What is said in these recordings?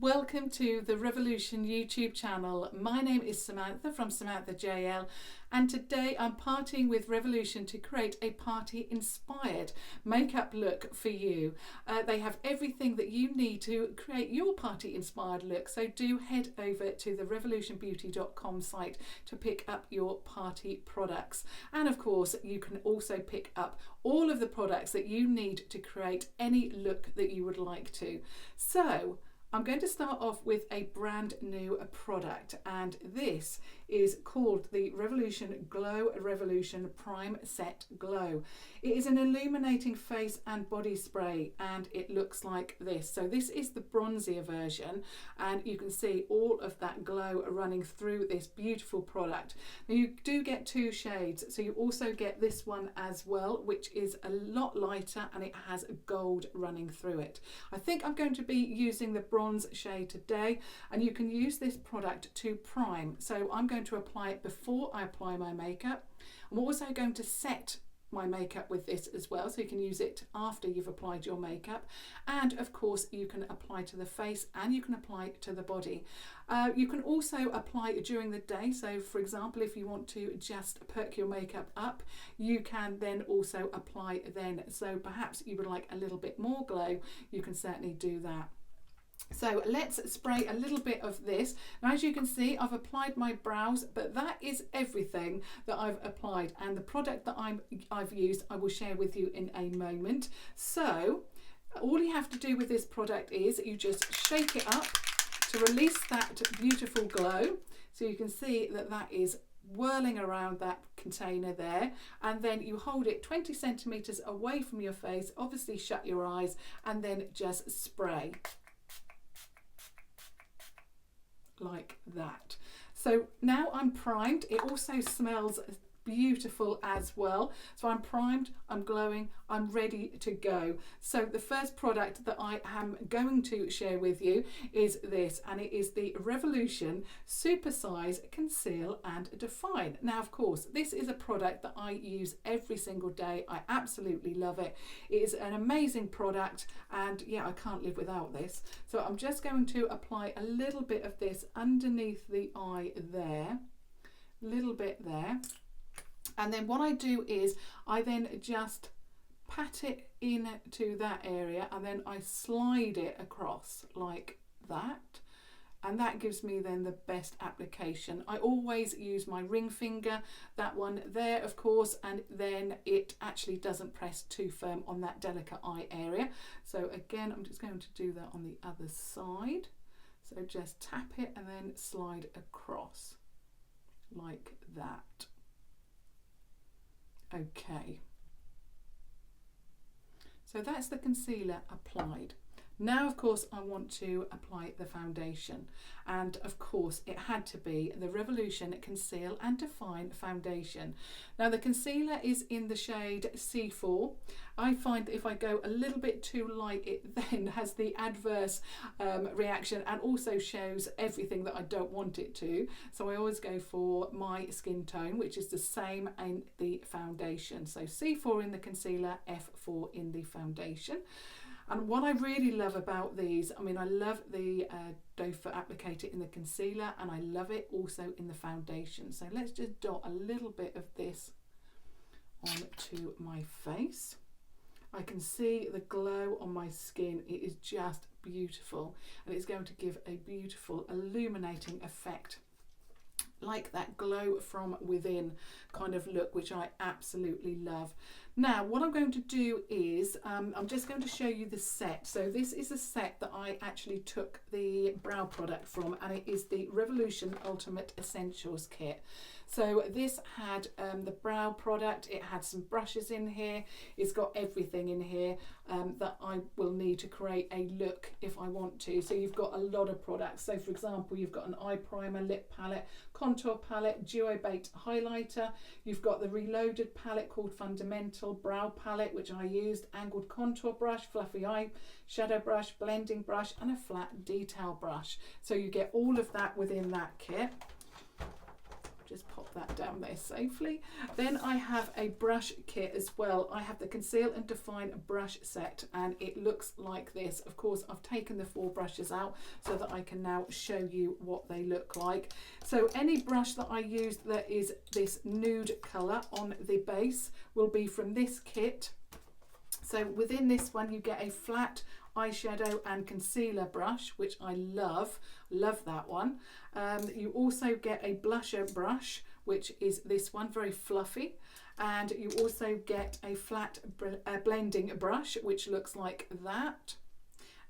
Welcome to the Revolution YouTube channel. My name is Samantha from Samantha JL, and today I'm partying with Revolution to create a party inspired makeup look for you. They have everything that you need to create your party inspired look, so do head over to the revolutionbeauty.com site to pick up your party products. And of course you can also pick up all of the products that you need to create any look that you would like to. So I'm going to start off with a brand new product, and this is called the Revolution Glow Revolution Prime Set Glow. It is an illuminating face and body spray, and it looks like this. So this is the bronzier version, and you can see all of that glow running through this beautiful product. Now you do get two shades, so you also get this one as well, which is a lot lighter and it has gold running through it. I think I'm going to be using the bronze shade today, and you can use this product to prime. So I'm going to apply it before I apply my makeup. I'm also going to set my makeup with this as well, so you can use it after you've applied your makeup. And of course you can apply to the face and you can apply to the body. You can also apply during the day, so for example if you want to just perk your makeup up, you can then also apply then. So perhaps you would like a little bit more glow, you can certainly do that. So let's spray a little bit of this. Now as you can see, I've applied my brows, but that is everything that I've applied, and the product that I've used I will share with you in a moment. So all you have to do with this product is you just shake it up to release that beautiful glow. So you can see that that is whirling around that container there, and then you hold it 20 centimeters away from your face, obviously shut your eyes, and then just spray like that. So now I'm primed. It also smells beautiful as well. So I'm primed, I'm glowing, I'm ready to go. So the first product that I am going to share with you is this, and it is the Revolution Supersize Conceal and Define. Now of course this is a product that I use every single day. I absolutely love it. It is an amazing product, and yeah, I can't live without this. So I'm just going to apply a little bit of this underneath the eye there, a little bit there. And then what I do is I then just pat it into that area, and then I slide it across like that. And that gives me then the best application. I always use my ring finger, that one there of course, and then it actually doesn't press too firm on that delicate eye area. So again, I'm just going to do that on the other side. So just tap it and then slide across like that. Okay, so that's the concealer applied. Now of course I want to apply the foundation, and of course it had to be the Revolution Conceal and Define foundation. Now the concealer is in the shade C4. I find that if I go a little bit too light, it then has the adverse reaction and also shows everything that I don't want it to. So I always go for my skin tone, which is the same in the foundation. So C4 in the concealer, F4 in the foundation. And what I really love about these, I mean, I love the doe foot applicator in the concealer, and I love it also in the foundation. So let's just dot a little bit of this onto my face. I can see the glow on my skin. It is just beautiful, and it's going to give a beautiful illuminating effect, like that glow from within kind of look, which I absolutely love. Now what I'm going to do is I'm just going to show you the set. So this is a set that I actually took the brow product from, and it is the Revolution Ultimate Essentials Kit. So this had the brow product, it had some brushes in here, it's got everything in here that I will need to create a look if I want to. So you've got a lot of products. So for example, you've got an eye primer, lip palette, contour palette, duo bait highlighter, you've got the reloaded palette called Fundamental, brow palette which I used, angled contour brush, fluffy eye shadow brush, blending brush, and a flat detail brush. So you get all of that within that kit. just pop that down there safely. Then I have a brush kit as well. I have the Conceal and Define brush set, and it looks like this. Of course, I've taken the 4 brushes out so that I can now show you what they look like. So any brush that I use that is this nude colour on the base will be from this kit. So within this one you get a flat eyeshadow and concealer brush, which I love that one. You also get a blusher brush, which is this one, very fluffy, and you also get a flat blending brush, which looks like that.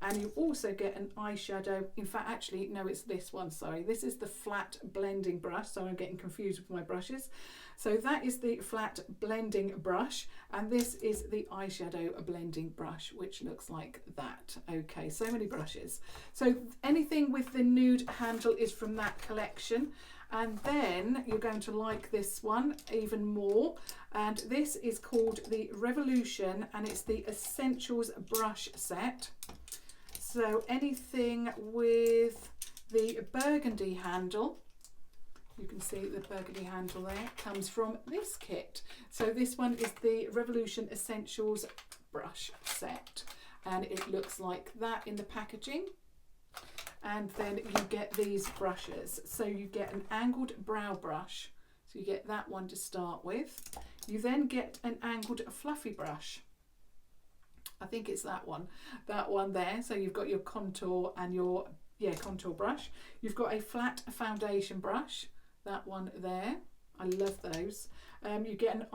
And you also get an eyeshadow. In fact, actually, no, it's this one, sorry. This is the flat blending brush, so I'm getting confused with my brushes. So that is the flat blending brush, and this is the eyeshadow blending brush, which looks like that. Okay, so many brushes. So anything with the nude handle is from that collection. And then you're going to like this one even more. And this is called the Revolution, and it's the Essentials brush set. So anything with the burgundy handle, you can see the burgundy handle there, comes from this kit. So this one is the Revolution Essentials brush set, and it looks like that in the packaging. And then you get these brushes. So you get an angled brow brush, so you get that one to start with. You then get an angled fluffy brush. I think it's that one there. So you've got your contour and your contour brush. You've got a flat foundation brush, that one there. I love those. You get an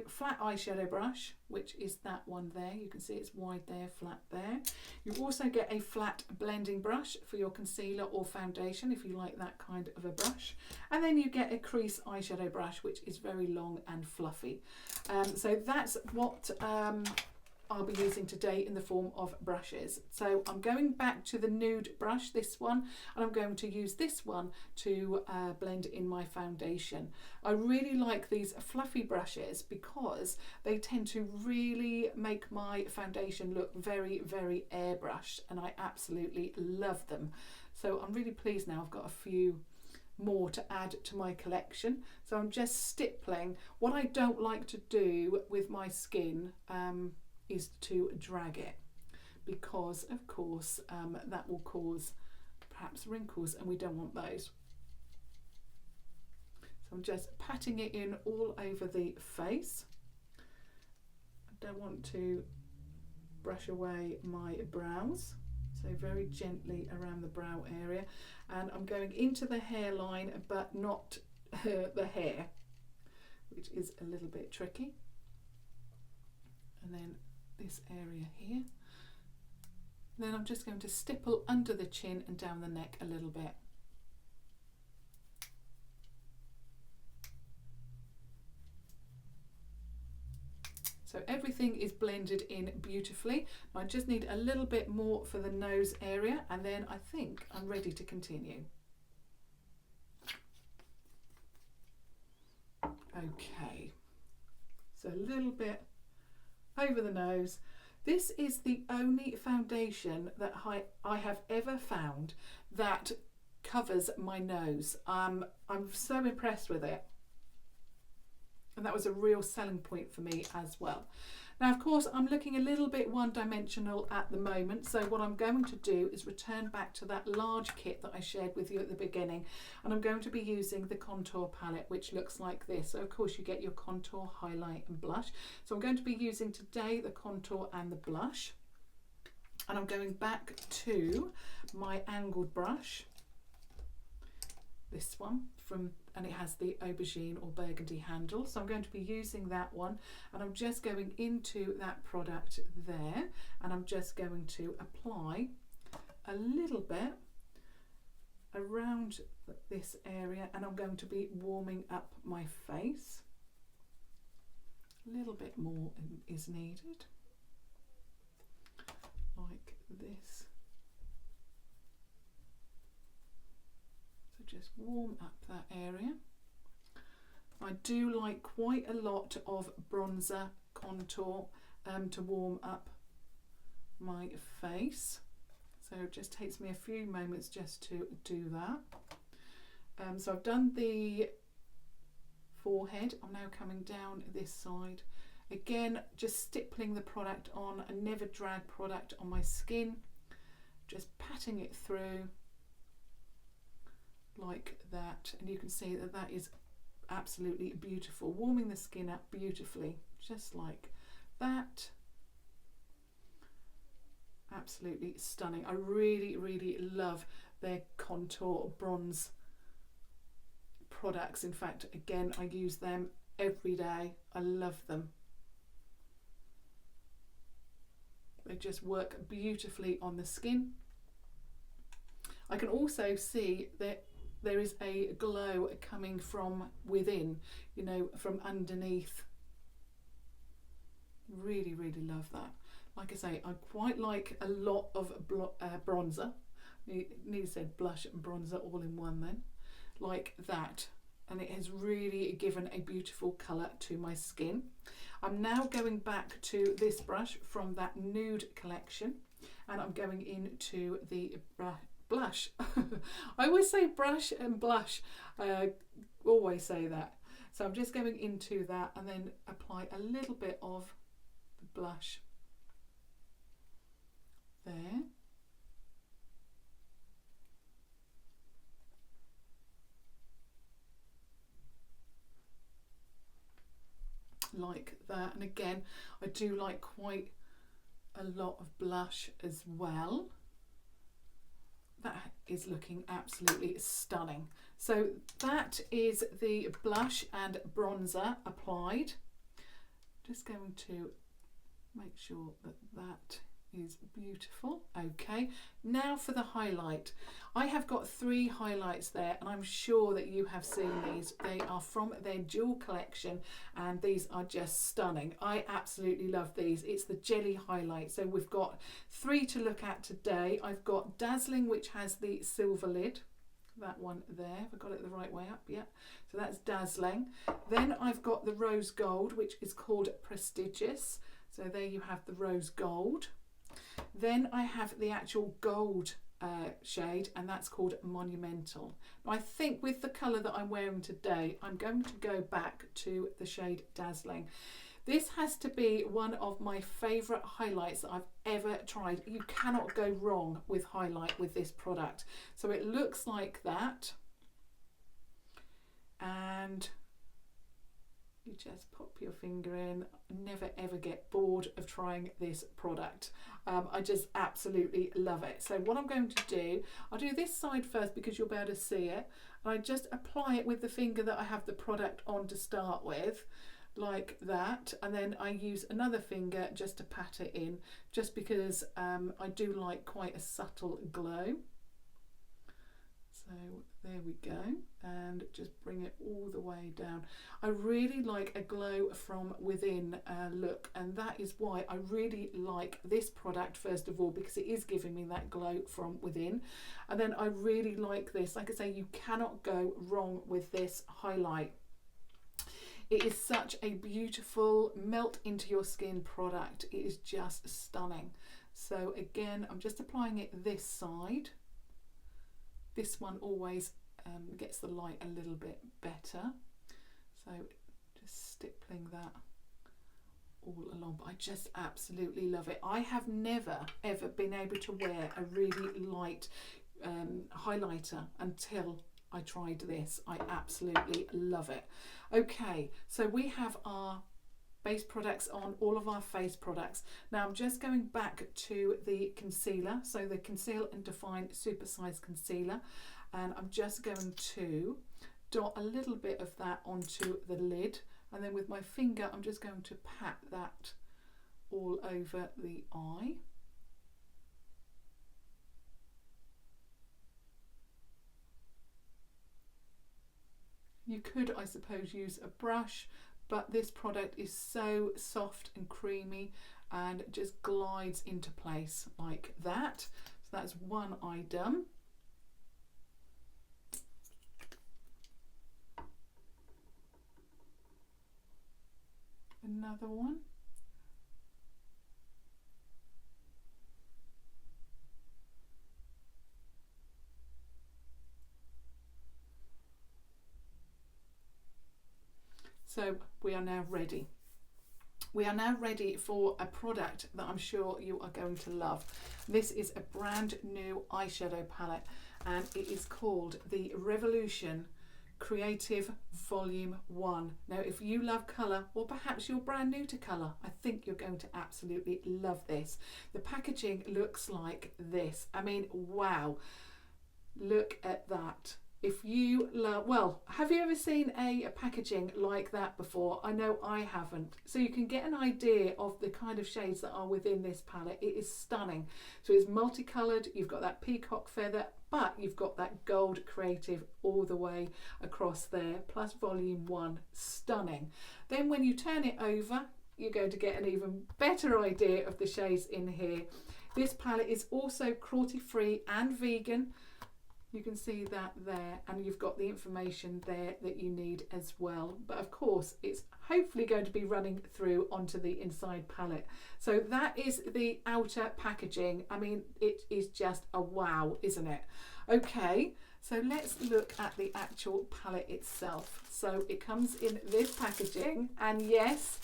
flat eyeshadow brush, which is that one there. You can see it's wide there, flat there. You also get a flat blending brush for your concealer or foundation, if you like that kind of a brush. And then you get a crease eyeshadow brush, which is very long and fluffy. So that's what I'll be using today in the form of brushes. So I'm going back to the nude brush, this one, and I'm going to use this one to blend in my foundation. I really like these fluffy brushes because they tend to really make my foundation look very, very airbrushed, and I absolutely love them. So I'm really pleased now I've got a few more to add to my collection. So I'm just stippling. What I don't like to do with my skin is to drag it, because of course that will cause perhaps wrinkles, and we don't want those. So I'm just patting it in all over the face. I don't want to brush away my brows, so very gently around the brow area, and I'm going into the hairline but not the hair, which is a little bit tricky. And then this area here. Then I'm just going to stipple under the chin and down the neck a little bit. So everything is blended in beautifully. I just need a little bit more for the nose area, and then I think I'm ready to continue. Okay, so a little bit over the nose. This is the only foundation that I have ever found that covers my nose. I'm so impressed with it, and that was a real selling point for me as well. Now, of course, I'm looking a little bit one-dimensional at the moment, so what I'm going to do is return back to that large kit that I shared with you at the beginning, and I'm going to be using the contour palette, which looks like this. So of course you get your contour, highlight and blush. So I'm going to be using today the contour and the blush, and I'm going back to my angled brush, this one and it has the aubergine or burgundy handle, so I'm going to be using that one, and I'm just going into that product there, and I'm just going to apply a little bit around this area, and I'm going to be warming up my face. A little bit more is needed, like this. Just warm up that area. I do like quite a lot of bronzer contour to warm up my face, so it just takes me a few moments just to do that. So I've done the forehead. I'm now coming down this side. Again, just stippling the product on. I never drag product on my skin. Just patting it through like that. And you can see that that is absolutely beautiful. Warming the skin up beautifully, just like that. Absolutely stunning. I really, really love their contour bronze products. In fact, again, I use them every day. I love them. They just work beautifully on the skin. I can also see that there is a glow coming from within, you know, from underneath. Really, really love that. Like I say, I quite like a lot of bronzer. Nearly said blush and bronzer all in one then. Like that. And it has really given a beautiful colour to my skin. I'm now going back to this brush from that nude collection, and I'm going into the blush. I always say brush and blush, always say that. So I'm just going into that and then apply a little bit of the blush there. Like that. And again, I do like quite a lot of blush as well. That is looking absolutely stunning. So that is the blush and bronzer applied. Just going to make sure that that is beautiful. Okay, now for the highlight. I have got 3 highlights there, and I'm sure that you have seen these. They are from their jewel collection, and these are just stunning. I absolutely love these. It's the jelly highlight. So we've got 3 to look at today. I've got Dazzling, which has the silver lid. That one there, have I got it the right way up? Yeah, so that's Dazzling. Then I've got the rose gold, which is called Prestigious. So there you have the rose gold. Then I have the actual gold shade, and that's called Monumental. Now, I think with the colour that I'm wearing today, I'm going to go back to the shade Dazzling. This has to be one of my favourite highlights that I've ever tried. You cannot go wrong with highlight with this product. So it looks like that. And you just pop your finger in. Never ever get bored of trying this product. I just absolutely love it. So what I'm going to do, I'll do this side first because you'll be able to see it. And I just apply it with the finger that I have the product on to start with, like that. And then I use another finger just to pat it in, just because I do like quite a subtle glow. So there we go, and just bring it all the way down. I really like a glow from within look, and that is why I really like this product first of all, because it is giving me that glow from within. And then I really like this. Like I say, you cannot go wrong with this highlight. It is such a beautiful melt into your skin product. It is just stunning. So again, I'm just applying it this side. This one always gets the light a little bit better. So just stippling that all along. But I just absolutely love it. I have never ever been able to wear a really light highlighter until I tried this. I absolutely love it. Okay, so we have our base products on, all of our face products. Now I'm just going back to the concealer, so the Conceal and Define Supersize Concealer, and I'm just going to dot a little bit of that onto the lid, and then with my finger I'm just going to pat that all over the eye. You could, I suppose, use a brush, but this product is so soft and creamy and just glides into place like that. So that's one eye done. Another one. So we are now ready. We are now ready for a product that I'm sure you are going to love. This is a brand new eyeshadow palette, and it is called the Revolution Creative Volume 1. Now, if you love colour, or perhaps you're brand new to colour, I think you're going to absolutely love this. The packaging looks like this. I mean, wow, look at that. If you love, well, have you ever seen a packaging like that before? I know I haven't. So you can get an idea of the kind of shades that are within this palette. It is stunning. So it's multicoloured, you've got that peacock feather, but you've got that gold creative all the way across there, plus volume 1, stunning. Then when you turn it over, you're going to get an even better idea of the shades in here. This palette is also cruelty-free and vegan. You can see that there, and you've got the information there that you need as well. But of course, it's hopefully going to be running through onto the inside palette. So that is the outer packaging. I mean, it is just a wow, isn't it? Okay, so let's look at the actual palette itself. So it comes in this packaging, and yes,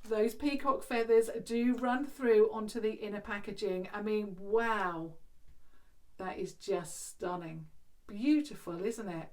those peacock feathers do run through onto the inner packaging. I mean, wow, that is just stunning. Beautiful, isn't it?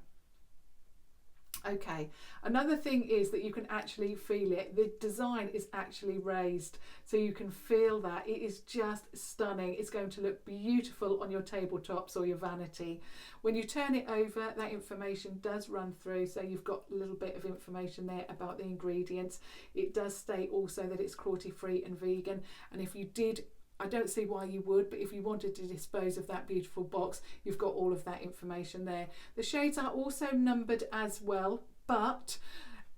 Okay, another thing is that you can actually feel it. The design is actually raised, so you can feel that. It is just stunning. It's going to look beautiful on your tabletops or your vanity. When you turn it over, that information does run through, so you've got a little bit of information there about the ingredients. It does state also that it's cruelty-free and vegan, and if you did, I don't see why you would, but if you wanted to dispose of that beautiful box, you've got all of that information there. The shades are also numbered as well, but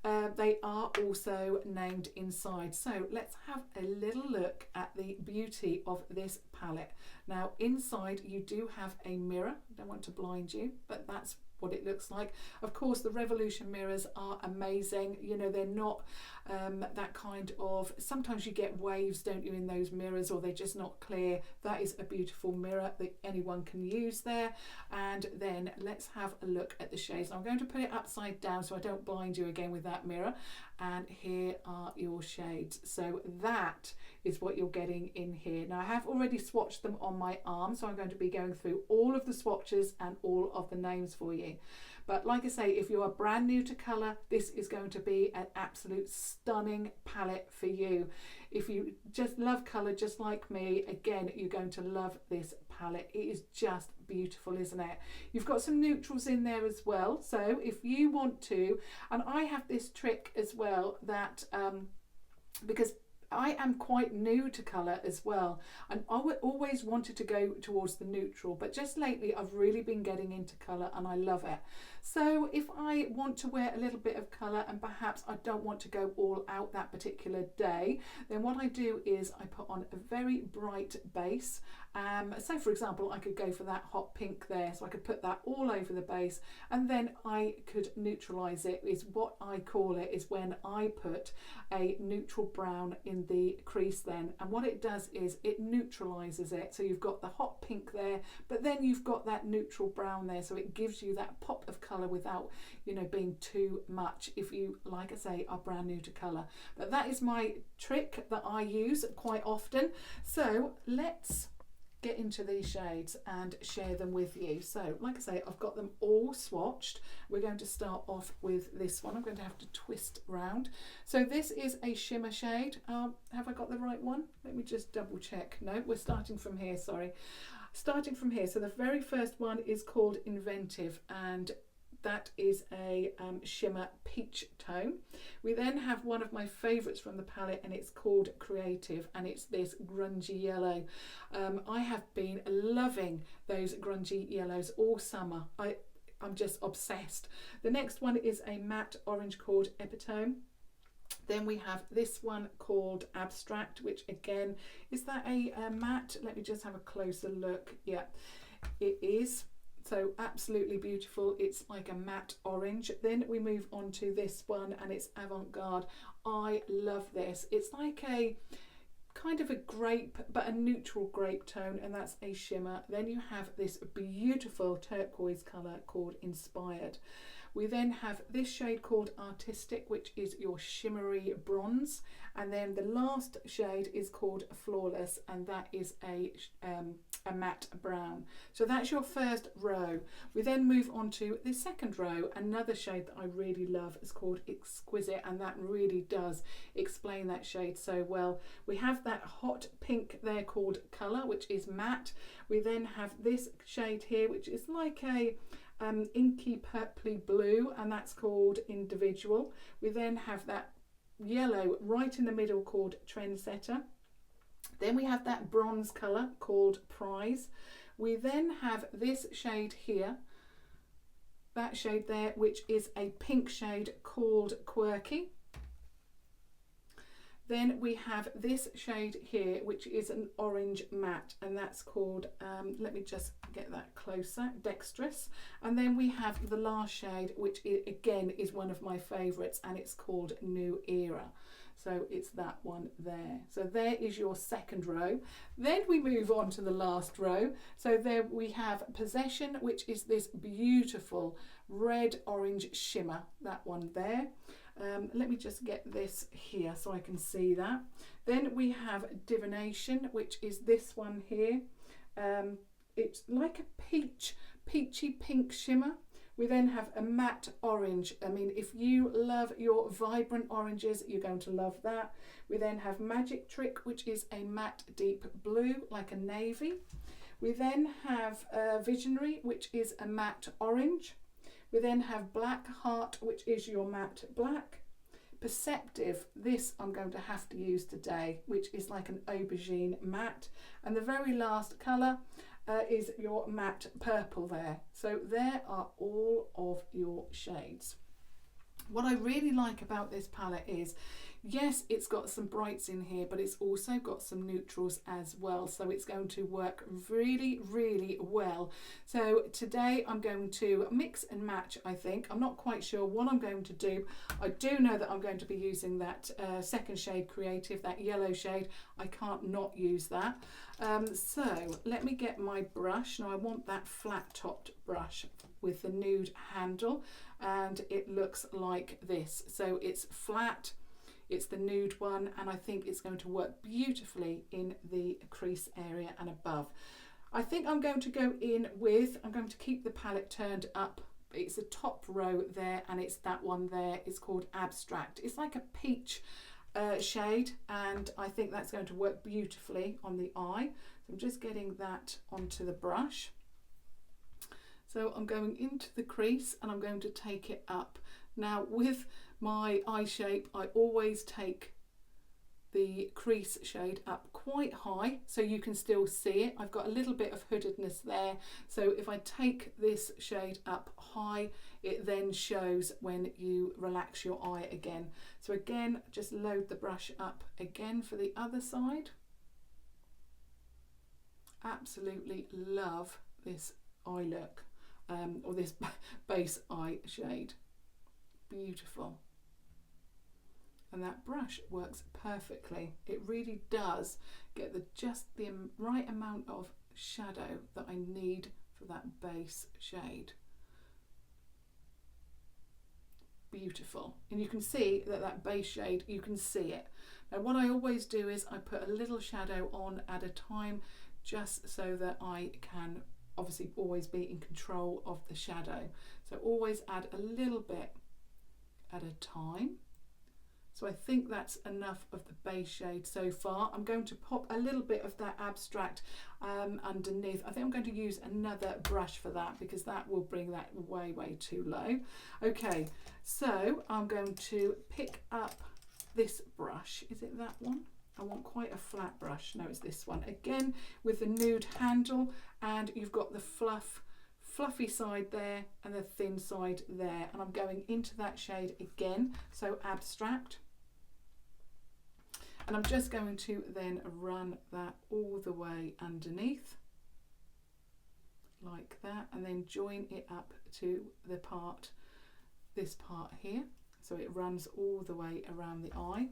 they are also named inside. So let's have a little look at the beauty of this palette. Now inside you do have a mirror. I don't want to blind you, but that's what it looks like. Of course, the Revolution mirrors are amazing. You know, they're not that kind of, sometimes you get waves, don't you, in those mirrors, or they're just not clear. That is a beautiful mirror that anyone can use there. And then let's have a look at the shades. Now, I'm going to put it upside down so I don't blind you again with that mirror. And here are your shades. So that is what you're getting in here. Now, I have already swatched them on my arm, so I'm going to be going through all of the swatches and all of the names for you. But like I say, if you are brand new to colour, this is going to be an absolute stunning palette for you. If you just love colour just like me, again, you're going to love this palette. It is just beautiful, isn't it? You've got some neutrals in there as well. So if you want to, and I have this trick as well that, because I am quite new to colour as well, and I always wanted to go towards the neutral, but just lately I've really been getting into colour and I love it. So if I want to wear a little bit of colour and perhaps I don't want to go all out that particular day, then what I do is I put on a very bright base. So for example, I could go for that hot pink there, so I could put that all over the base, and then I could neutralise it, is what I call it, is when I put a neutral brown in the crease then, and what it does is it neutralises it. So you've got the hot pink there, but then you've got that neutral brown there, so it gives you that pop of colour without, you know, being too much if you, like I say, are brand new to colour. But that is my trick that I use quite often. So let's get into these shades and share them with you. So like I say, I've got them all swatched. We're going to start off with this one. I'm going to have to twist round. So this is a shimmer shade. Have I got the right one? Let me just double check. No, we're starting from here, sorry. Starting from here. So the very first one is called Inventive, and that is a shimmer peach tone. We then have one of my favourites from the palette, and it's called Creative, and it's this grungy yellow. I have been loving those grungy yellows all summer. I'm just obsessed. The next one is a matte orange called Epitome. Then we have this one called Abstract, which again, is that a matte? Let me just have a closer look. Yeah, it is. So absolutely beautiful. It's like a matte orange. Then we move on to this one, and it's Avant-Garde. I love this. It's like a kind of a grape, but a neutral grape tone, and that's a shimmer. Then you have this beautiful turquoise colour called Inspired. We then have this shade called Artistic, which is your shimmery bronze, and then the last shade is called Flawless, and that is a matte brown. So that's your first row. We then move on to the second row. Another shade that I really love is called Exquisite, and that really does explain that shade so well. We have that hot pink there called Colour, which is matte. We then have this shade here, which is like a inky purpley blue, and that's called Individual. We then have that yellow right in the middle called Trendsetter. Then we have that bronze colour called Prize. We then have this shade here, that shade there, which is a pink shade called Quirky. Then we have this shade here, which is an orange matte, and that's called, let me just get that closer, Dexterous. And then we have the last shade, which again is one of my favourites, and it's called New Era. So it's that one there. So there is your second row. Then we move on to the last row. So there we have Possession, which is this beautiful red orange shimmer, that one there. Let me just get this here so I can see that. Then we have Divination, which is this one here. It's like a peachy pink shimmer. We then have a matte orange. I mean, if you love your vibrant oranges, you're going to love that. We then have Magic Trick, which is a matte deep blue, like a navy. We then have Visionary, which is a matte orange. We then have Black Heart, which is your matte black. Perceptive, this I'm going to have to use today, which is like an aubergine matte. And the very last colour is your matte purple there. So there are all of your shades. What I really like about this palette is, yes, it's got some brights in here, but it's also got some neutrals as well. So it's going to work really, really well. So today I'm going to mix and match, I think. I'm not quite sure what I'm going to do. I do know that I'm going to be using that second shade Creative, that yellow shade. I can't not use that. So let me get my brush. Now I want that flat topped brush with the nude handle, and it looks like this. So it's flat, it's the nude one, and I think it's going to work beautifully in the crease area and above. I think I'm going to go in with, I'm going to keep the palette turned up. It's the top row there, and it's that one there. It's called Abstract. It's like a peach shade, and I think that's going to work beautifully on the eye. So I'm just getting that onto the brush. So I'm going into the crease and I'm going to take it up. Now with my eye shape, I always take the crease shade up quite high so you can still see it. I've got a little bit of hoodedness there. So if I take this shade up high, it then shows when you relax your eye again. So again, just load the brush up again for the other side. Absolutely love this eye look. Or this base eye shade. Beautiful. And that brush works perfectly. It really does get just the right amount of shadow that I need for that base shade. Beautiful. And you can see that base shade, you can see it. Now what I always do is I put a little shadow on at a time, just so that I can obviously always be in control of the shadow. So always add a little bit at a time. So I think that's enough of the base shade so far. I'm going to pop a little bit of that Abstract underneath. I think I'm going to use another brush for that, because that will bring that way too low. Okay, so I'm going to pick up this brush. Is it that one? I want quite a flat brush. No, it's this one. Again, with the nude handle, and you've got the fluffy side there and the thin side there. And I'm going into that shade again, so Abstract. And I'm just going to then run that all the way underneath, like that, and then join it up to the part, this part here. So it runs all the way around the eye.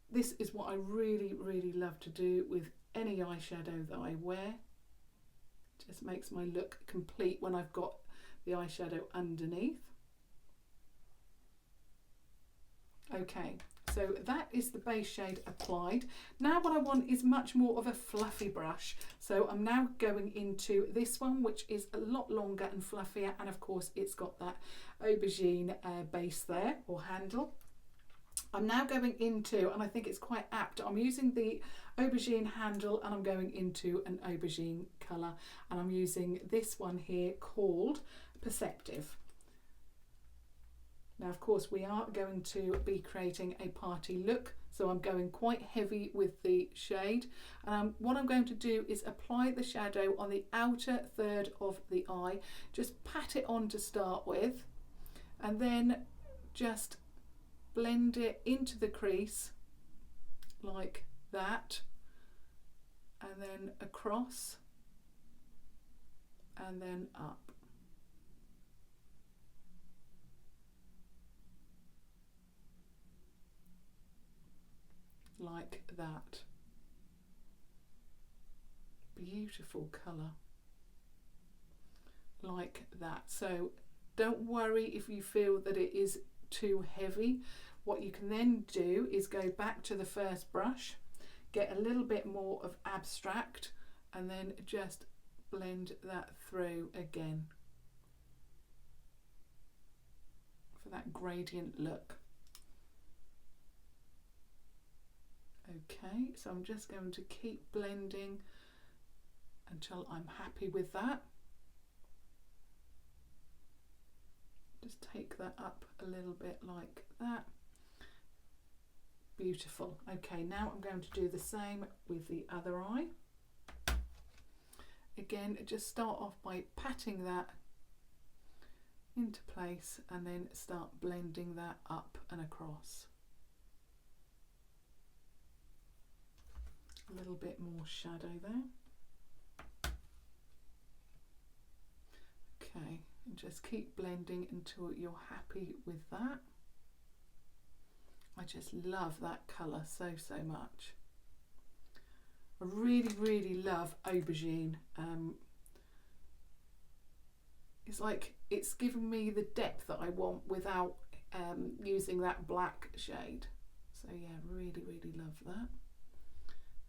This is what I really, really love to do with any eyeshadow that I wear. Just makes my look complete when I've got the eyeshadow underneath. Okay, so that is the base shade applied. Now what I want is much more of a fluffy brush. So I'm now going into this one, which is a lot longer and fluffier, and of course it's got that aubergine base there, or handle. I'm now going into, and I think it's quite apt, I'm using the aubergine handle and I'm going into an aubergine colour, and I'm using this one here called Perceptive. Now of course we are going to be creating a party look, so I'm going quite heavy with the shade, and what I'm going to do is apply the shadow on the outer third of the eye, just pat it on to start with, and then just blend it into the crease like that, and then across and then up. Like that. Beautiful colour. Like that. So don't worry if you feel that it is too heavy. What you can then do is go back to the first brush, get a little bit more of abstract, and then just blend that through again for that gradient look. Okay, so I'm just going to keep blending until I'm happy with that. Just take that up a little bit like that. Beautiful. Okay, now I'm going to do the same with the other eye. Again, just start off by patting that into place and then start blending that up and across. A little bit more shadow there. Okay, and just keep blending until you're happy with that. I just love that colour so much. I really love aubergine. It's like it's giving me the depth that I want without using that black shade. So yeah, really love that.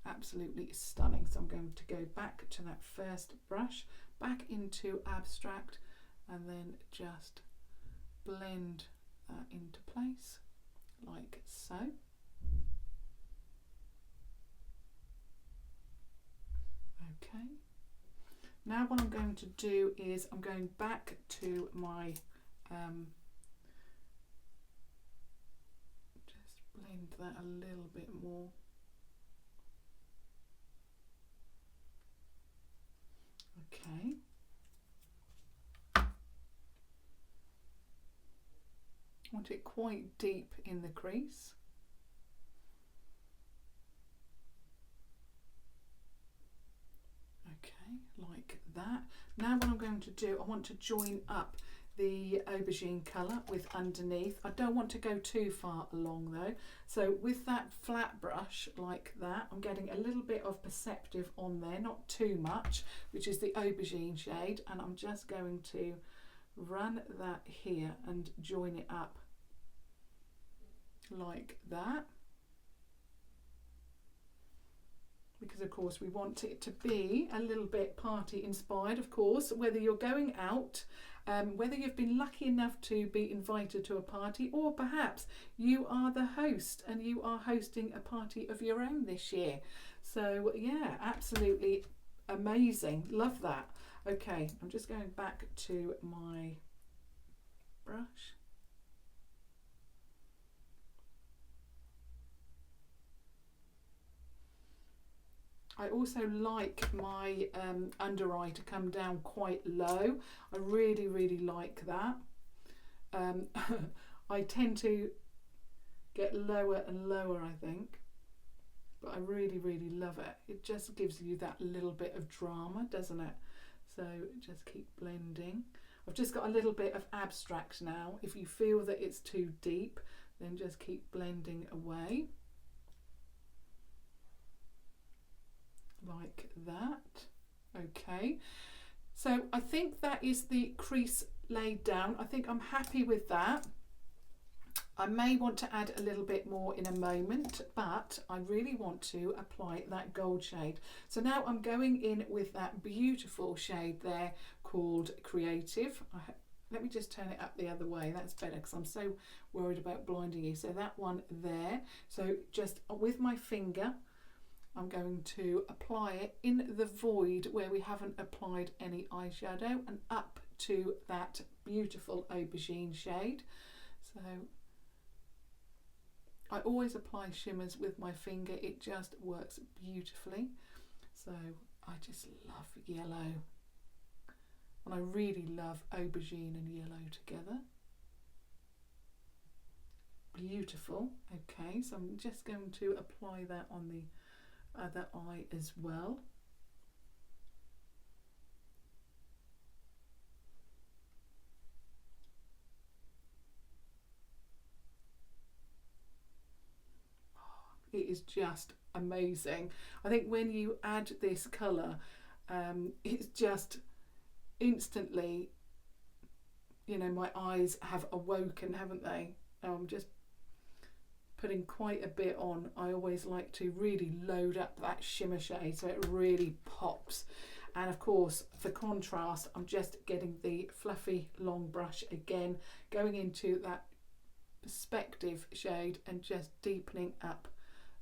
Absolutely stunning. So I'm going to go back to that first brush, back into abstract, and then just blend that into place like so. Okay, now what I'm going to do is I'm going back to my just blend that a little bit more. Okay. I want it quite deep in the crease. Okay, like that. Now what I'm going to do, I want to join up the aubergine colour with underneath. I don't want to go too far along though. So with that flat brush like that, I'm getting a little bit of Perceptive on there, not too much, which is the aubergine shade, and I'm just going to run that here and join it up like that, because of course we want it to be a little bit party inspired. Of course, whether you're going out, whether you've been lucky enough to be invited to a party, or perhaps you are the host and you are hosting a party of your own this year. So yeah, absolutely amazing. Love that. Okay, I'm just going back to my brush. I also like my under eye to come down quite low. I really like that. I tend to get lower and lower, I think, but I really love it. It just gives you that little bit of drama, doesn't it? So just keep blending. I've just got a little bit of abstract now. If you feel that it's too deep, then just keep blending away. Like that. Okay, so I think that is the crease laid down. I think I'm happy with that. I may want to add a little bit more in a moment, but I really want to apply that gold shade. So now I'm going in with that beautiful shade there called Creative. Let me just turn it up the other way, that's better because I'm so worried about blinding you. So that one there. So just with my finger, I'm going to apply it in the void where we haven't applied any eyeshadow and up to that beautiful aubergine shade. So I always apply shimmers with my finger, it just works beautifully. So I just love yellow, and I really love aubergine and yellow together. Beautiful. Okay, so I'm just going to apply that on the other eye as well. It is just amazing. I think when you add this colour, it's just instantly, you know, my eyes have awoken, haven't they? I'm just putting quite a bit on. I always like to really load up that shimmer shade so it really pops. And of course, for contrast, I'm just getting the fluffy long brush again, going into that perspective shade and just deepening up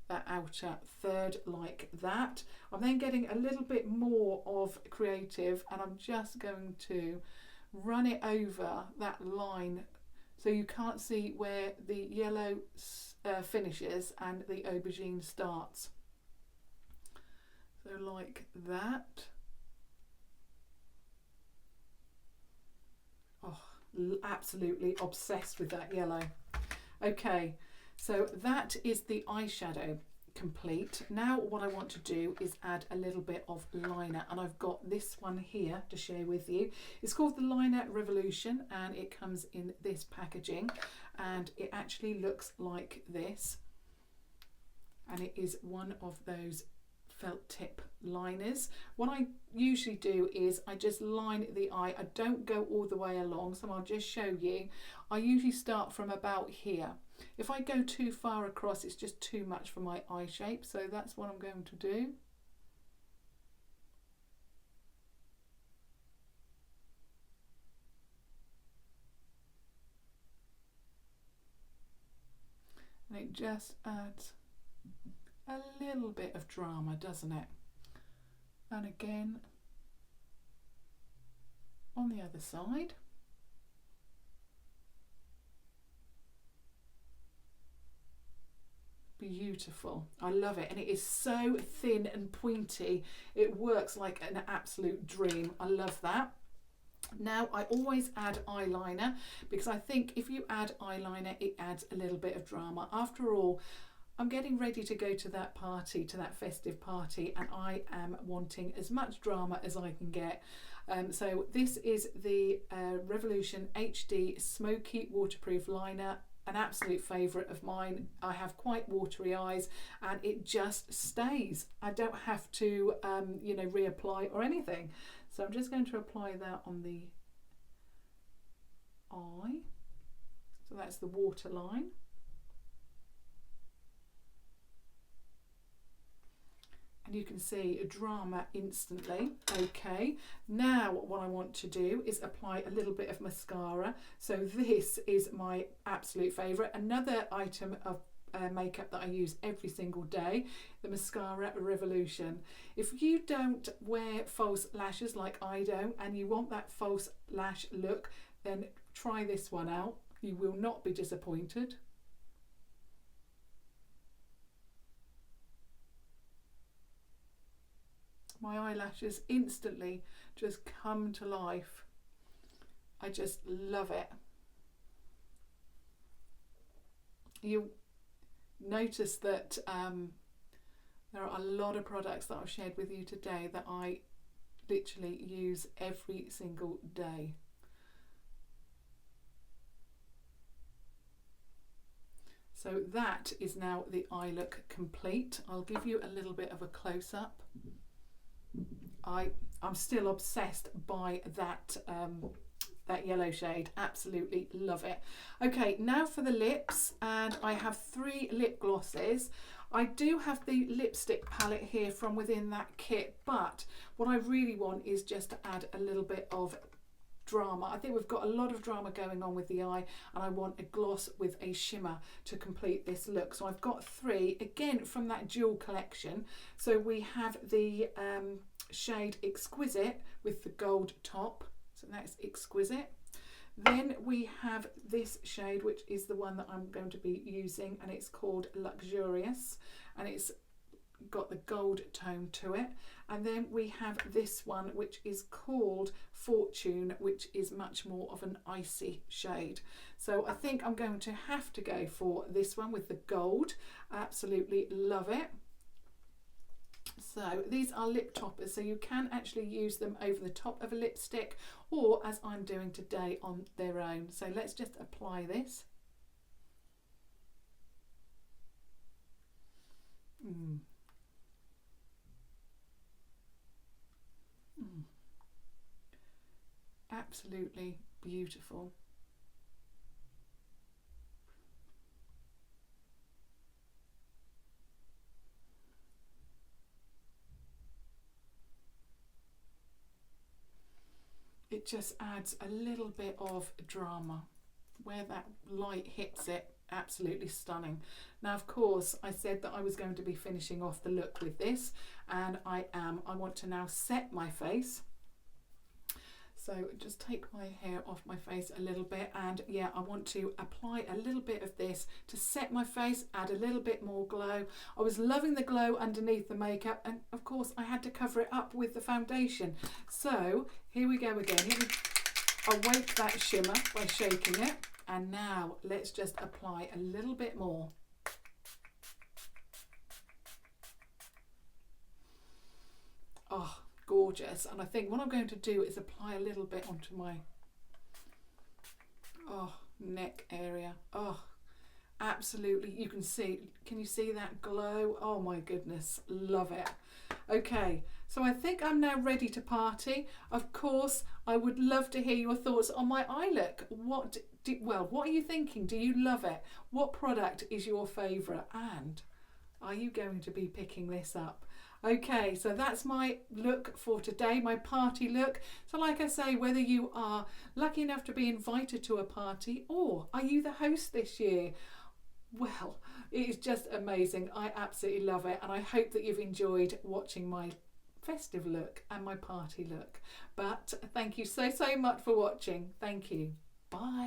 that outer third like that. I'm then getting a little bit more of Creative, and I'm just going to run it over that line so you can't see where the yellow finishes and the aubergine starts. So like that. Oh, absolutely obsessed with that yellow. Okay, so that is the eyeshadow complete. Now what I want to do is add a little bit of liner, and I've got this one here to share with you. It's called the Liner Revolution, and it comes in this packaging, and it actually looks like this, and it is one of those felt tip liners. What I usually do is I just line the eye. I don't go all the way along, so I'll just show you. I usually start from about here. If I go too far across, it's just too much for my eye shape, so that's what I'm going to do. And it just adds a little bit of drama, doesn't it? And again on the other side. Beautiful. I love it, and it is so thin and pointy. It works like an absolute dream. I love that. Now I always add eyeliner because I think if you add eyeliner, it adds a little bit of drama. After all, I'm getting ready to go to that party, to that festive party, and I am wanting as much drama as I can get. So this is the Revolution HD Smoky Waterproof Liner, an absolute favourite of mine. I have quite watery eyes, and it just stays. I don't have to, you know, reapply or anything. So I'm just going to apply that on the eye. So that's the waterline. And you can see a drama instantly. Okay, now what I want to do is apply a little bit of mascara. So this is my absolute favourite. Another item of makeup that I use every single day, the Mascara Revolution. If you don't wear false lashes like I don't, and you want that false lash look, then try this one out. You will not be disappointed. My eyelashes instantly just come to life. I just love it. You notice that there are a lot of products that I've shared with you today that I literally use every single day. So that is now the eye look complete. I'll give you a little bit of a close-up. I'm still obsessed by that that yellow shade. Absolutely love it. Okay, now for the lips, and I have 3 lip glosses. I do have the lipstick palette here from within that kit, but what I really want is just to add a little bit of drama. I think we've got a lot of drama going on with the eye, and I want a gloss with a shimmer to complete this look. So I've got 3, again from that Jewel collection. So we have the shade Exquisite with the gold top, so that's Exquisite. Then we have this shade, which is the one that I'm going to be using, and it's called Luxurious, and it's got the gold tone to it. And then we have this one, which is called Fortune, which is much more of an icy shade. So I think I'm going to have to go for this one with the gold. I absolutely love it. So these are lip toppers, so you can actually use them over the top of a lipstick, or as I'm doing today, on their own. So let's just apply this. Absolutely beautiful. It just adds a little bit of drama where that light hits it. Absolutely stunning. Now, of course, I said that I was going to be finishing off the look with this, and I am. I want to now set my face. So just take my hair off my face a little bit, and yeah, I want to apply a little bit of this to set my face, add a little bit more glow. I was loving the glow underneath the makeup, and of course I had to cover it up with the foundation. So here we go again. Awake that shimmer by shaking it, and now let's just apply a little bit more. Oh, gorgeous. And I think what I'm going to do is apply a little bit onto my neck area. Oh, absolutely. You can you see that glow? Oh my goodness, love it. Okay, so I think I'm now ready to party. Of course, I would love to hear your thoughts on my eye look. What are you thinking? Do you love it? What product is your favourite? And are you going to be picking this up? Okay, so that's my look for today, my party look. So like I say, whether you are lucky enough to be invited to a party, or are you the host this year? Well, it is just amazing. I absolutely love it, and I hope that you've enjoyed watching my festive look and my party look. But thank you so much for watching. Thank you. Bye.